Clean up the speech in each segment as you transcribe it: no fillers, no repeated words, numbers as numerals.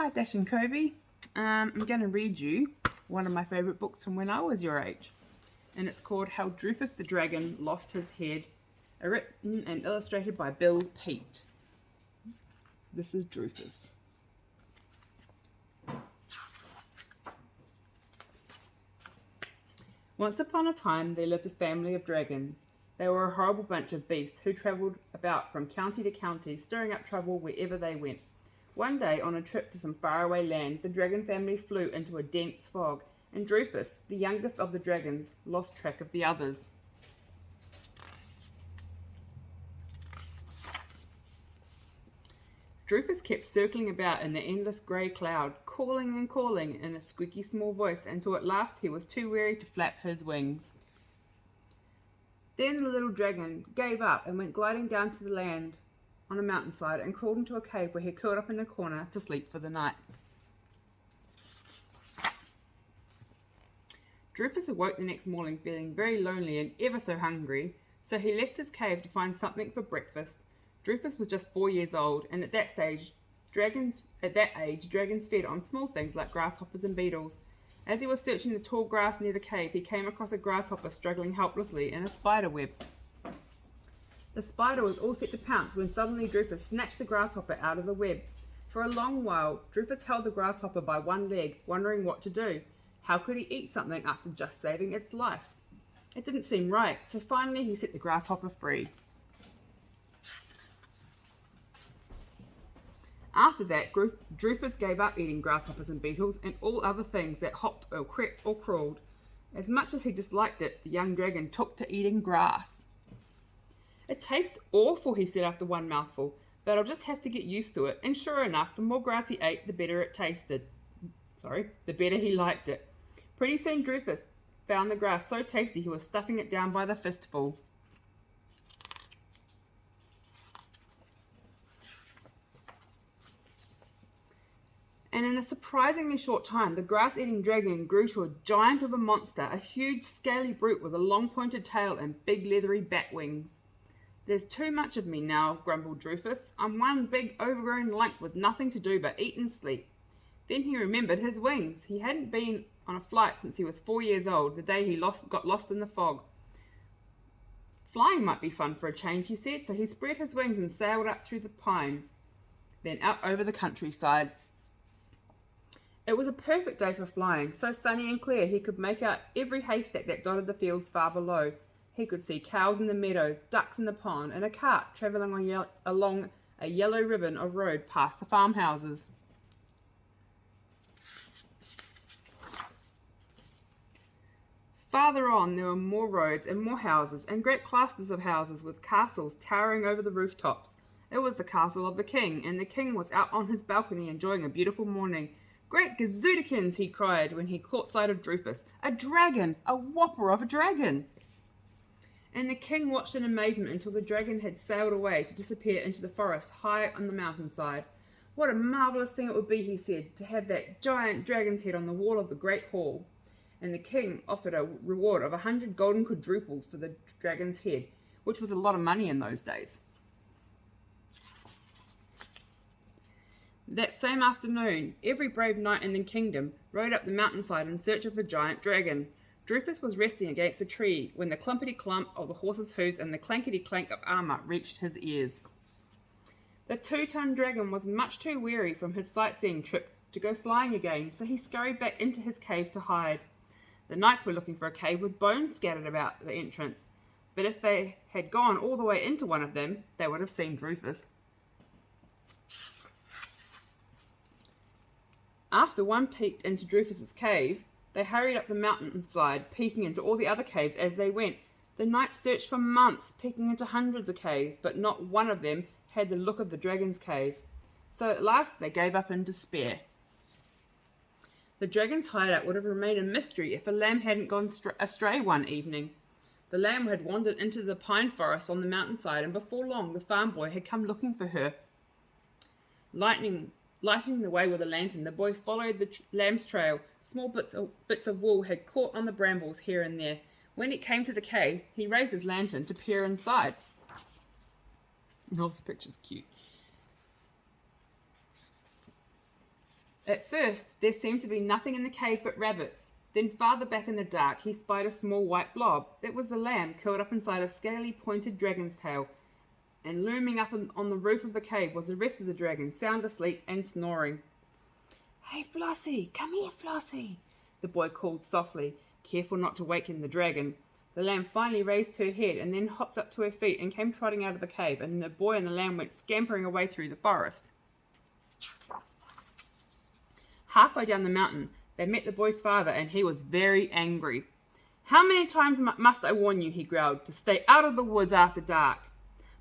Hi Dash and Kobe. I'm going to read you one of my favourite books from when I was your age. And it's called How Droofus the Dragon Lost His Head, written and illustrated by Bill Peet. This is Droofus. Once upon a time there lived a family of dragons. They were a horrible bunch of beasts who travelled about from county to county, stirring up trouble wherever they went. One day, on a trip to some faraway land, the dragon family flew into a dense fog, and Droofus, the youngest of the dragons, lost track of the others. Droofus kept circling about in the endless grey cloud, calling and calling in a squeaky small voice until at last he was too weary to flap his wings. Then the little dragon gave up and went gliding down to the land on a mountainside and crawled into a cave where he curled up in a corner to sleep for the night. Droofus awoke the next morning feeling very lonely and ever so hungry, so he left his cave to find something for breakfast. Droofus was just 4 years old, and at that age, dragons fed on small things like grasshoppers and beetles. As he was searching the tall grass near the cave, he came across a grasshopper struggling helplessly in a spider web. The spider was all set to pounce when suddenly Droofus snatched the grasshopper out of the web. For a long while, Droofus held the grasshopper by one leg, wondering what to do. How could he eat something after just saving its life? It didn't seem right, so finally he set the grasshopper free. After that, Droofus gave up eating grasshoppers and beetles and all other things that hopped or crept or crawled. As much as he disliked it, the young dragon took to eating grass. It tastes awful, he said after one mouthful, but I'll just have to get used to it. And sure enough, the more grass he ate, the better it tasted. The better he liked it. Pretty soon Droofus found the grass so tasty he was stuffing it down by the fistful. And in a surprisingly short time, the grass-eating dragon grew to a giant of a monster, a huge scaly brute with a long pointed tail and big leathery bat wings. There's too much of me now, grumbled Droofus. I'm one big overgrown lump with nothing to do but eat and sleep. Then he remembered his wings. He hadn't been on a flight since he was 4 years old, the day he got lost in the fog. Flying might be fun for a change, he said, so he spread his wings and sailed up through the pines, then out over the countryside. It was a perfect day for flying, so sunny and clear he could make out every haystack that dotted the fields far below. He could see cows in the meadows, ducks in the pond, and a cart travelling along a yellow ribbon of road past the farmhouses. Farther on there were more roads and more houses, and great clusters of houses with castles towering over the rooftops. It was the castle of the king, and the king was out on his balcony enjoying a beautiful morning. "Great gazootikins!" he cried when he caught sight of Droofus. "A dragon! A whopper of a dragon!" And the king watched in amazement until the dragon had sailed away to disappear into the forest high on the mountainside. "What a marvellous thing it would be," he said, "to have that giant dragon's head on the wall of the great hall." And the king offered a reward of 100 golden quadruples for the dragon's head, which was a lot of money in those days. That same afternoon, every brave knight in the kingdom rode up the mountainside in search of the giant dragon. Droofus was resting against a tree when the clumpity-clump of the horse's hoofs and the clankety-clank of armour reached his ears. The 2-ton dragon was much too weary from his sightseeing trip to go flying again, so he scurried back into his cave to hide. The knights were looking for a cave with bones scattered about the entrance, but if they had gone all the way into one of them, they would have seen Droofus. After one peeked into Droofus's cave, they hurried up the mountainside, peeking into all the other caves as they went. The knights searched for months, peeking into hundreds of caves, but not one of them had the look of the dragon's cave. So at last they gave up in despair. The dragon's hideout would have remained a mystery if a lamb hadn't gone astray one evening. The lamb had wandered into the pine forest on the mountainside, and before long the farm boy had come looking for her. Lighting the way with a lantern, the boy followed the lamb's trail. Small bits of wool had caught on the brambles here and there. When it came to the cave, he raised his lantern to peer inside. Oh, this picture's cute. At first, there seemed to be nothing in the cave but rabbits. Then farther back in the dark, he spied a small white blob. It was the lamb curled up inside a scaly, pointed dragon's tail. And looming up on the roof of the cave was the rest of the dragon, sound asleep and snoring. "Hey, Flossie, come here, Flossie," the boy called softly, careful not to waken the dragon. The lamb finally raised her head and then hopped up to her feet and came trotting out of the cave, and the boy and the lamb went scampering away through the forest. Halfway down the mountain, they met the boy's father, and he was very angry. "How many times must I warn you," he growled, "to stay out of the woods after dark?"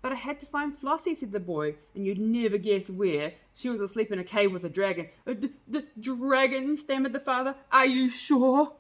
"But I had to find Flossie," said the boy, "and you'd never guess where. She was asleep in a cave with a dragon." The dragon," stammered the father. "Are you sure?"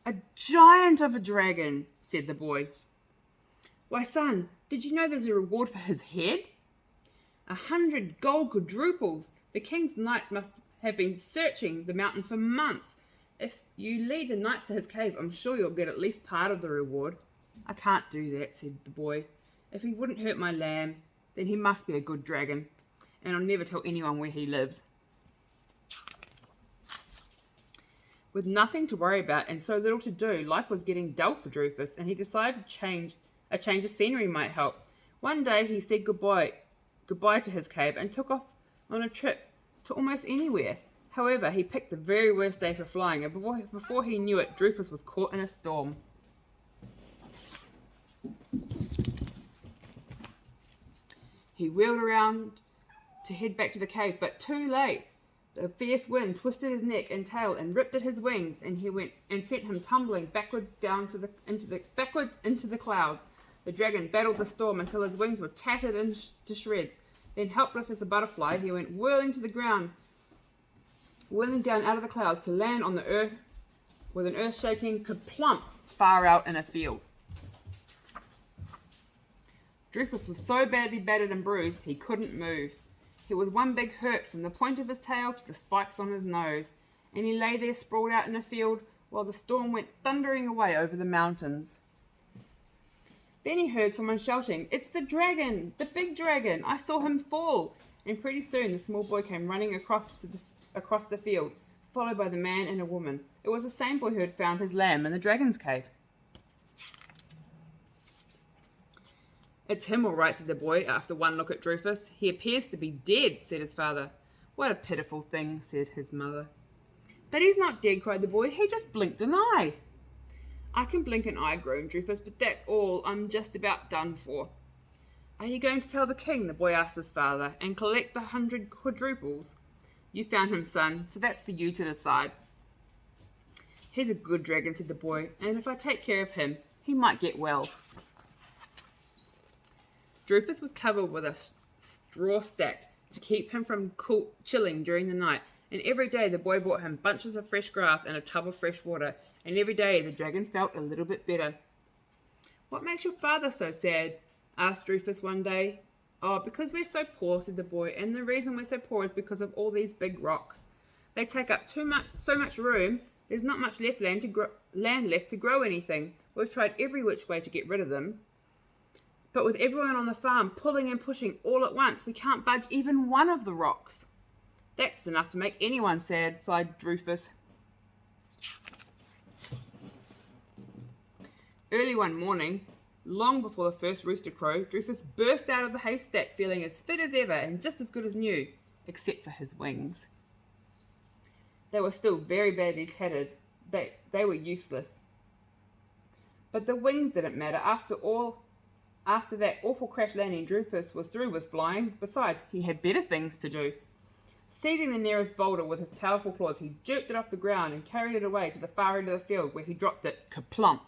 "A giant of a dragon," said the boy. "Why, son, did you know there's a reward for his head?" 100 gold quadruples. The king's knights must have been searching the mountain for months. If you lead the knights to his cave, I'm sure you'll get at least part of the reward." "I can't do that," said the boy. "If he wouldn't hurt my lamb, then he must be a good dragon, and I'll never tell anyone where he lives." With nothing to worry about and so little to do, life was getting dull for Droofus, and he decided a change of scenery might help. One day he said goodbye to his cave and took off on a trip to almost anywhere. However, he picked the very worst day for flying, and before he knew it, Droofus was caught in a storm. He wheeled around to head back to the cave, but too late. The fierce wind twisted his neck and tail and ripped at his wings, and sent him tumbling backwards into the clouds. The dragon battled the storm until his wings were tattered to shreds. Then, helpless as a butterfly, he went whirling down out of the clouds to land on the earth with an earth-shaking kerplump far out in a field. Droofus was so badly battered and bruised he couldn't move. He was one big hurt from the point of his tail to the spikes on his nose, and he lay there sprawled out in a field while the storm went thundering away over the mountains. Then he heard someone shouting, "It's the dragon! The big dragon! I saw him fall!" And pretty soon the small boy came running across the field, followed by the man and a woman. It was the same boy who had found his lamb in the dragon's cave. "It's him all right," said the boy after one look at Droofus. "He appears to be dead," said his father. "What a pitiful thing," said his mother. "But he's not dead," cried the boy. "He just blinked an eye." "I can blink an eye," groaned Droofus, "but that's all. I'm just about done for." "Are you going to tell the king?" the boy asked his father, "and collect the 100 quadruples? You found him, son, so that's for you to decide." "He's a good dragon," said the boy, "and if I take care of him, he might get well." Droofus was covered with a straw stack to keep him from chilling during the night, and every day the boy brought him bunches of fresh grass and a tub of fresh water, and every day the dragon felt a little bit better. "What makes your father so sad?" asked Droofus one day. "Oh, because we're so poor," said the boy, "and the reason we're so poor is because of all these big rocks. They take up so much room, there's not much land left to grow anything. We've tried every which way to get rid of them. But with everyone on the farm pulling and pushing all at once, we can't budge even one of the rocks." "That's enough to make anyone sad," sighed Droofus. Early one morning, long before the first rooster crowed, Droofus burst out of the haystack feeling as fit as ever and just as good as new, except for his wings. They were still very badly tattered. They were useless. But the wings didn't matter. After that awful crash landing, Droofus was through with flying. Besides, he had better things to do. Seizing the nearest boulder with his powerful claws, he jerked it off the ground and carried it away to the far end of the field, where he dropped it kerplump.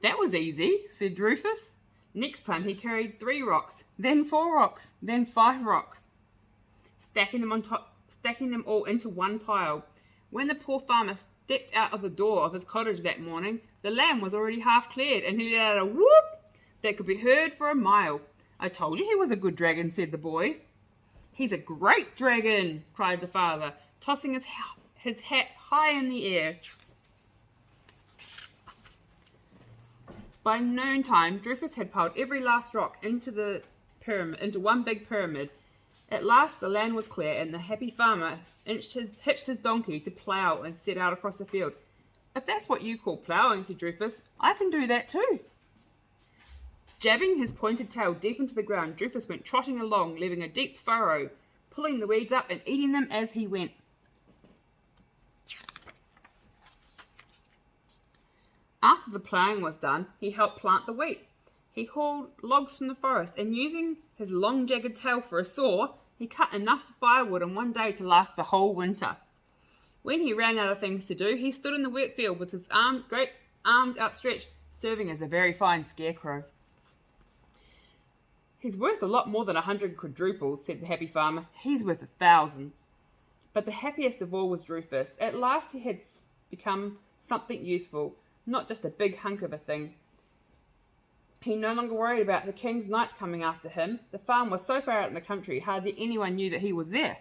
"That was easy," said Droofus. Next time he carried 3 rocks, then 4 rocks, then 5 rocks, stacking them all into one pile. When the poor farmer stepped out of the door of his cottage that morning, the lamb was already half cleared, and he let out a whoop that could be heard for a mile. "I told you he was a good dragon," said the boy. "He's a great dragon," cried the father, tossing his hat high in the air. By noontime, Droofus had piled every last rock into one big pyramid, At last the land was clear, and the happy farmer hitched his donkey to plough and set out across the field. "If that's what you call ploughing," said Droofus, "I can do that too." Jabbing his pointed tail deep into the ground, Droofus went trotting along, leaving a deep furrow, pulling the weeds up and eating them as he went. After the ploughing was done, he helped plant the wheat. He hauled logs from the forest, and using his long jagged tail for a saw, he cut enough firewood in one day to last the whole winter. When he ran out of things to do, he stood in the wet field with his great arms outstretched, serving as a very fine scarecrow. "He's worth a lot more than 100 quadruples," said the happy farmer. "He's worth 1,000. But the happiest of all was Droofus. At last he had become something useful, not just a big hunk of a thing. He no longer worried about the king's knights coming after him. The farm was so far out in the country, hardly anyone knew that he was there.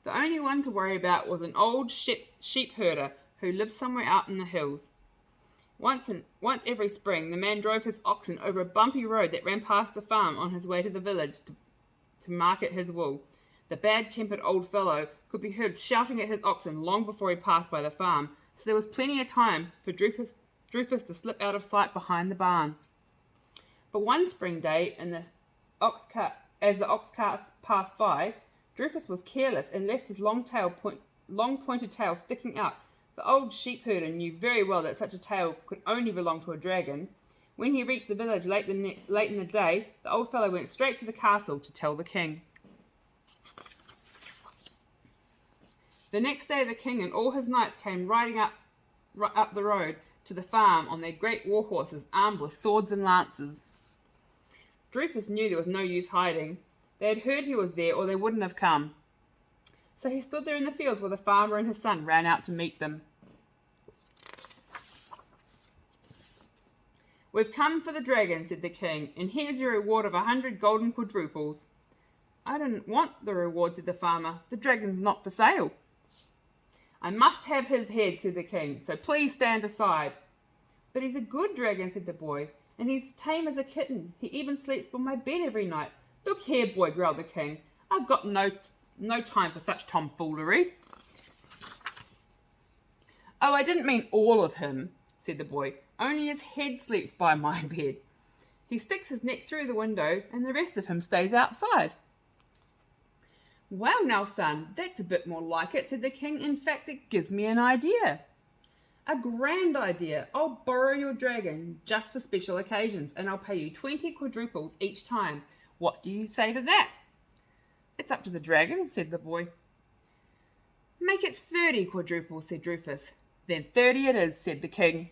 The only one to worry about was an old sheep herder who lived somewhere out in the hills. Once every spring, the man drove his oxen over a bumpy road that ran past the farm on his way to the village to market his wool. The bad-tempered old fellow could be heard shouting at his oxen long before he passed by the farm, so there was plenty of time for Droofus to slip out of sight behind the barn. But one spring day, as the ox carts passed by, Droofus was careless and left his long pointed tail sticking out. The old sheep herder knew very well that such a tail could only belong to a dragon. When he reached the village late in the day, the old fellow went straight to the castle to tell the king. The next day the king and all his knights came riding up the road to the farm on their great war horses, armed with swords and lances. Droofus knew there was no use hiding. They had heard he was there, or they wouldn't have come. So he stood there in the fields while the farmer and his son ran out to meet them. "We've come for the dragon," said the king, "and here's your reward of 100 golden quadruples." "I didn't want the reward," said the farmer. "The dragon's not for sale." "I must have his head," said the king, "so please stand aside." "But he's a good dragon," said the boy, "and he's tame as a kitten. He even sleeps by my bed every night." "Look here, boy," growled the king, "I've got no time for such tomfoolery." "Oh, I didn't mean all of him," said the boy. "Only his head sleeps by my bed. He sticks his neck through the window, and the rest of him stays outside." "Well now, son, that's a bit more like it," said the king. "In fact, it gives me an idea. A grand idea. I'll borrow your dragon just for special occasions, and I'll pay you 20 quadruples each time. What do you say to that?" "It's up to the dragon," said the boy. "Make it 30 quadruples," said Droofus. "Then 30 it is," said the king.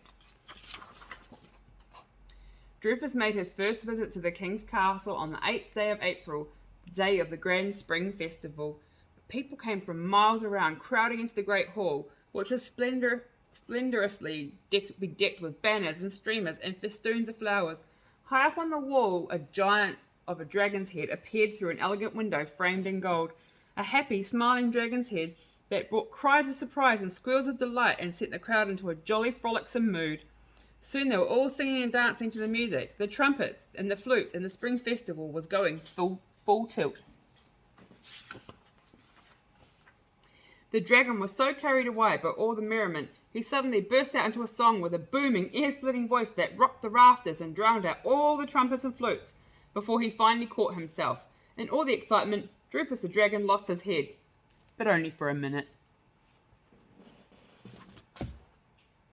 Droofus made his first visit to the king's castle on the 8th day of April, the day of the grand spring festival. People came from miles around, crowding into the great hall, which was splendorously bedecked with banners and streamers and festoons of flowers. High up on the wall, a giant of a dragon's head appeared through an elegant window framed in gold. A happy, smiling dragon's head that brought cries of surprise and squeals of delight and set the crowd into a jolly, frolicsome mood. Soon they were all singing and dancing to the music. The trumpets and the flutes, and the spring festival was going full tilt. The dragon was so carried away by all the merriment, he suddenly burst out into a song with a booming, ear-splitting voice that rocked the rafters and drowned out all the trumpets and flutes before he finally caught himself. In all the excitement, Droofus the dragon lost his head, but only for a minute.